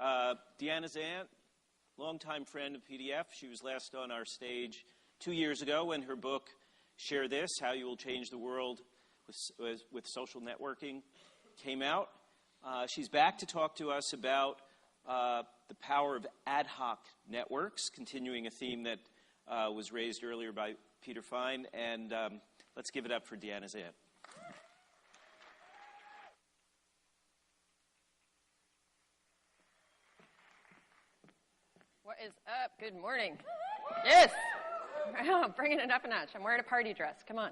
Deanna Zandt, longtime friend of PDF. She was last on our stage 2 years ago when her book, Share This, How You Will Change the World with Social Networking, came out. She's back to talk to us about the power of ad hoc networks, continuing a theme that was raised earlier by Peter Fine. And let's give it up for Deanna Zandt. What is up? Good morning. Yes. I'm bringing it up a notch. I'm wearing a party dress. Come on.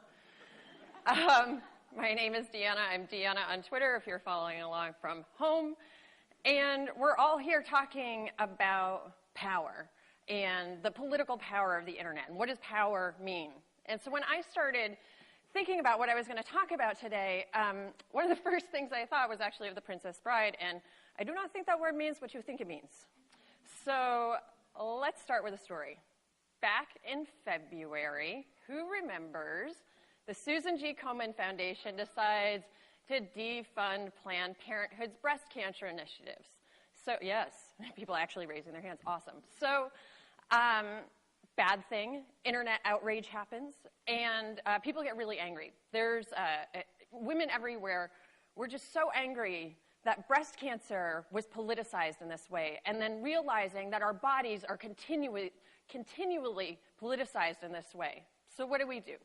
My name is Deanna. I'm Deanna on Twitter if you're following along from home. And we're all here talking about power and the political power of the internet. And what does power mean? And so when I started thinking about what I was going to talk about today, one of the first things I thought was actually of The Princess Bride. And I do not think that word means what you think it means. So let's start with a story. Back in February, who remembers the Susan G. Komen Foundation decides to defund Planned Parenthood's breast cancer initiatives? So yes, people actually raising their hands. Awesome. So bad thing, internet outrage happens, and people get really angry. There's women everywhere were just so angry that breast cancer was politicized in this way, and then realizing that our bodies are continually politicized in this way. So what do?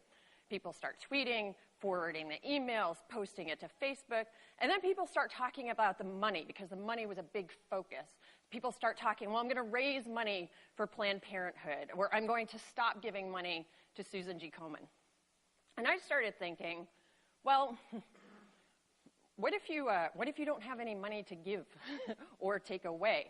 People start tweeting, forwarding the emails, posting it to Facebook, and then people start talking about the money, because the money was a big focus. People start talking, well, I'm going to raise money for Planned Parenthood, or I'm going to stop giving money to Susan G. Komen. And I started thinking, well, what if you don't have any money to give or take away?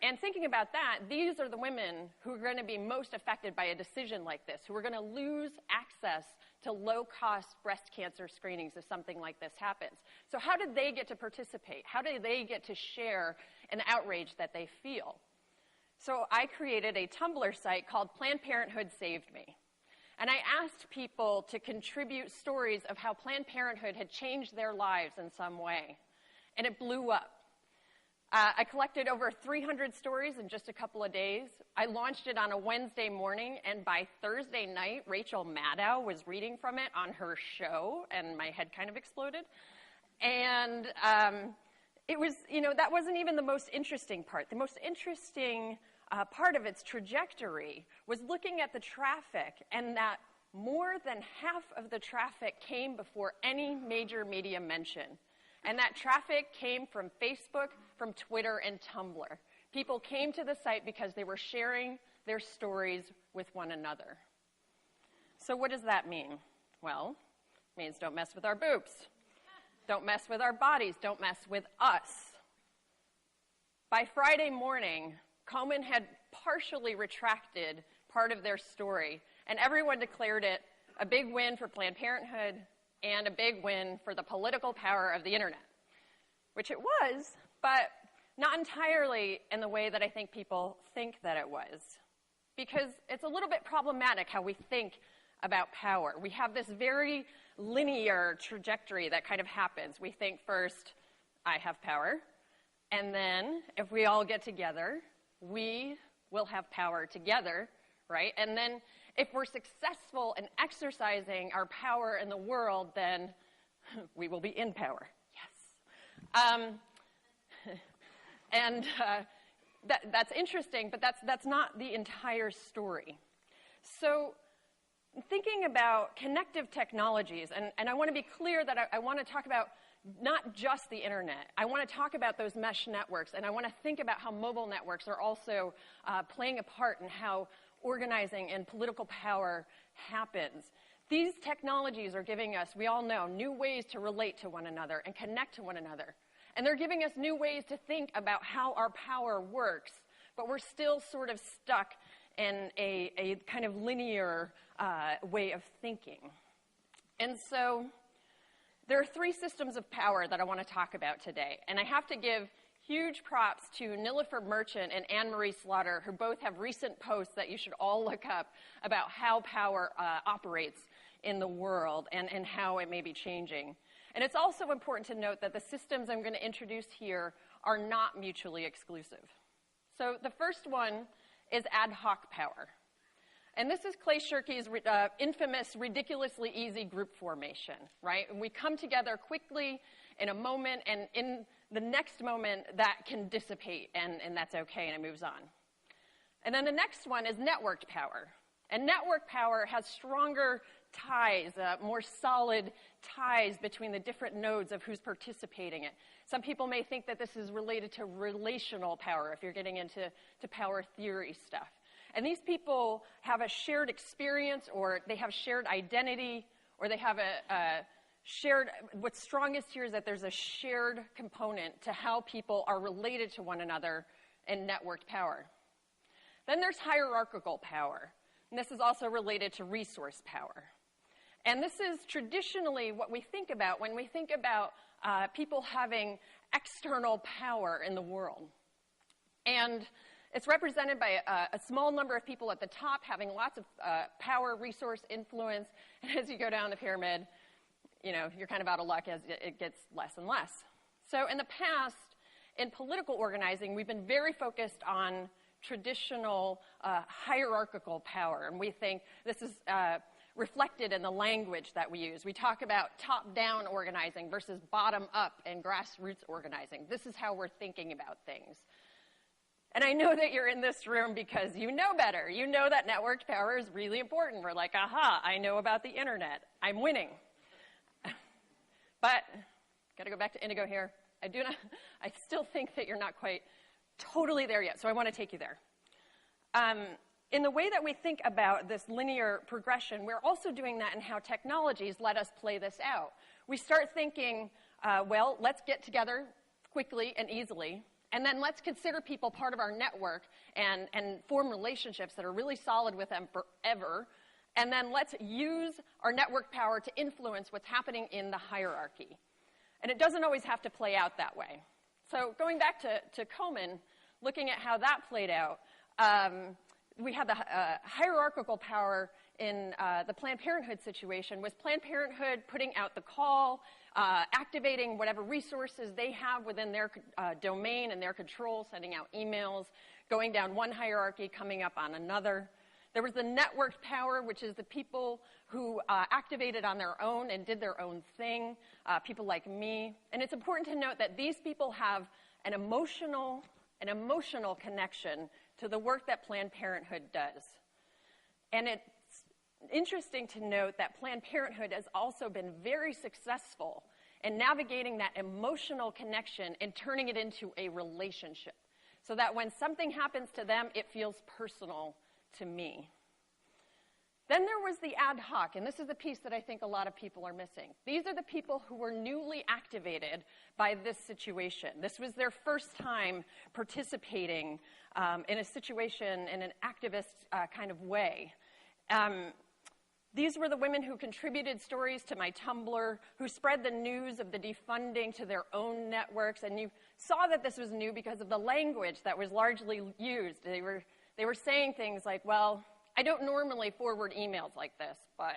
And thinking about that, these are the women who are going to be most affected by a decision like this, who are going to lose access to low-cost breast cancer screenings if something like this happens. So how did they get to participate? How do they get to share an outrage that they feel? So I created a Tumblr site called Planned Parenthood Saved Me. And I asked people to contribute stories of how Planned Parenthood had changed their lives in some way. And it blew up. I collected over 300 stories in just a couple of days. I launched it on a Wednesday morning, and by Thursday night, Rachel Maddow was reading from it on her show, and my head kind of exploded. And it was, that wasn't even the most interesting part. The most interesting part of its trajectory was looking at the traffic, and that more than half of the traffic came before any major media mention. And that traffic came from Facebook, from Twitter, and Tumblr. People came to the site because they were sharing their stories with one another. So what does that mean? Well, it means don't mess with our boobs. Don't mess with our bodies. Don't mess with us. By Friday morning, Komen had partially retracted part of their story, and everyone declared it a big win for Planned Parenthood and a big win for the political power of the internet, which it was, but not entirely in the way that I think people think that it was, because it's a little bit problematic how we think about power. We have this very linear trajectory that kind of happens. We think first, I have power, and then if we all get together, we will have power together, right? And then if we're successful in exercising our power in the world, then we will be in power. Yes. That's interesting, but that's not the entire story. So thinking about connective technologies, and I want to be clear that I want to talk about not just the internet. I want to talk about those mesh networks, and I want to think about how mobile networks are also playing a part in how organizing and political power happens. These technologies are giving us, we all know, new ways to relate to one another and connect to one another. And they're giving us new ways to think about how our power works, but we're still sort of stuck in a kind of linear way of thinking. And so there are three systems of power that I want to talk about today. And I have to give huge props to Nilofer Merchant and Anne-Marie Slaughter, who both have recent posts that you should all look up about how power operates in the world and how it may be changing. And it's also important to note that the systems I'm going to introduce here are not mutually exclusive. So the first one is ad hoc power. And this is Clay Shirky's infamous, ridiculously easy group formation, right? And we come together quickly in a moment, and in the next moment, that can dissipate, and that's okay, and it moves on. And then the next one is networked power. And network power has stronger ties, more solid ties between the different nodes of who's participating in it. Some people may think that this is related to relational power, if you're getting into power theory stuff. And these people have a shared experience, or they have shared identity, or they have a shared, what's strongest here is that there's a shared component to how people are related to one another in networked power. Then there's hierarchical power, and this is also related to resource power. And this is traditionally what we think about when we think about people having external power in the world. And it's represented by a small number of people at the top having lots of power, resource, influence, and as you go down the pyramid, you're kind of out of luck as it gets less and less. So in the past, in political organizing, we've been very focused on traditional hierarchical power, and we think this is reflected in the language that we use. We talk about top-down organizing versus bottom-up and grassroots organizing. This is how we're thinking about things. And I know that you're in this room because you know better. You know that networked power is really important. We're like, aha, I know about the internet. I'm winning. But, got to go back to Indigo here. I still think that you're not quite totally there yet, so I want to take you there. In the way that we think about this linear progression, we're also doing that in how technologies let us play this out. We start thinking, well, let's get together quickly and easily, and then let's consider people part of our network and form relationships that are really solid with them forever, and then let's use our network power to influence what's happening in the hierarchy. And it doesn't always have to play out that way. So going back to Komen, looking at how that played out, we had the hierarchical power in the Planned Parenthood situation. Was Planned Parenthood putting out the call, activating whatever resources they have within their domain and their control, sending out emails, going down one hierarchy, coming up on another. There was the networked power, which is the people who activated on their own and did their own thing, people like me. And it's important to note that these people have an emotional connection to the work that Planned Parenthood does. And it's interesting to note that Planned Parenthood has also been very successful in navigating that emotional connection and turning it into a relationship, so that when something happens to them, it feels personal to me. Then there was the ad hoc, and this is the piece that I think a lot of people are missing. These are the people who were newly activated by this situation. This was their first time participating in a situation in an activist kind of way. These were the women who contributed stories to my Tumblr, who spread the news of the defunding to their own networks, and you saw that this was new because of the language that was largely used. They were saying things like, well, I don't normally forward emails like this, but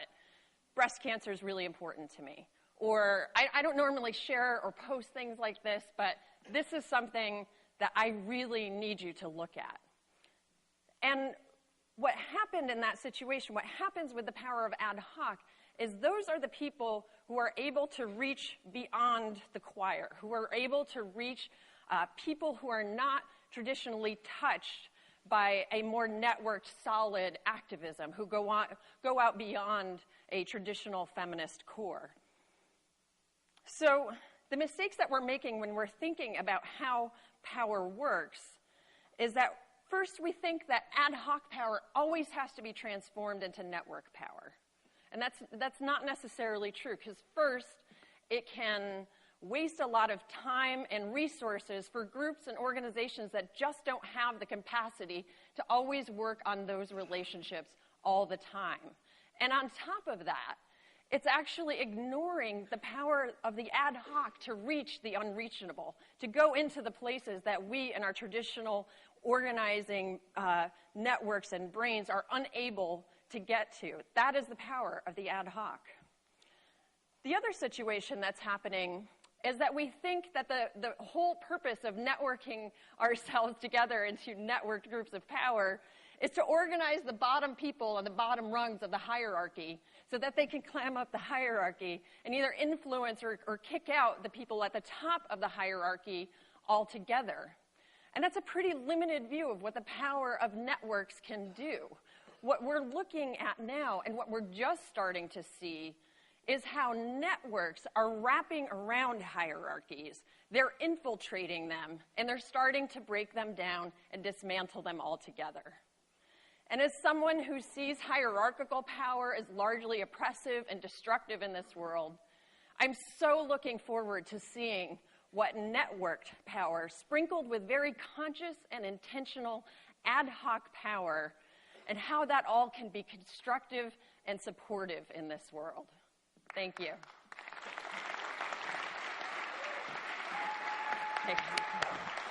breast cancer is really important to me. Or I don't normally share or post things like this, but this is something that I really need you to look at. And what happened in that situation, what happens with the power of ad hoc, is those are the people who are able to reach beyond the choir, who are able to reach people who are not traditionally touched by a more networked, solid activism, who go out beyond a traditional feminist core. So the mistakes that we're making when we're thinking about how power works is that first we think that ad hoc power always has to be transformed into network power. And that's not necessarily true, because first, it can waste a lot of time and resources for groups and organizations that just don't have the capacity to always work on those relationships all the time. And on top of that, it's actually ignoring the power of the ad hoc to reach the unreachable, to go into the places that we in our traditional organizing networks and brains are unable to get to. That is the power of the ad hoc. The other situation that's happening is that we think that the whole purpose of networking ourselves together into networked groups of power is to organize the bottom people on the bottom rungs of the hierarchy so that they can climb up the hierarchy and either influence or kick out the people at the top of the hierarchy altogether. And that's a pretty limited view of what the power of networks can do. What we're looking at now and what we're just starting to see is how networks are wrapping around hierarchies. They're infiltrating them, and they're starting to break them down and dismantle them altogether. And as someone who sees hierarchical power as largely oppressive and destructive in this world, I'm so looking forward to seeing what networked power, sprinkled with very conscious and intentional ad hoc power, and how that all can be constructive and supportive in this world. Thank you. Thank you.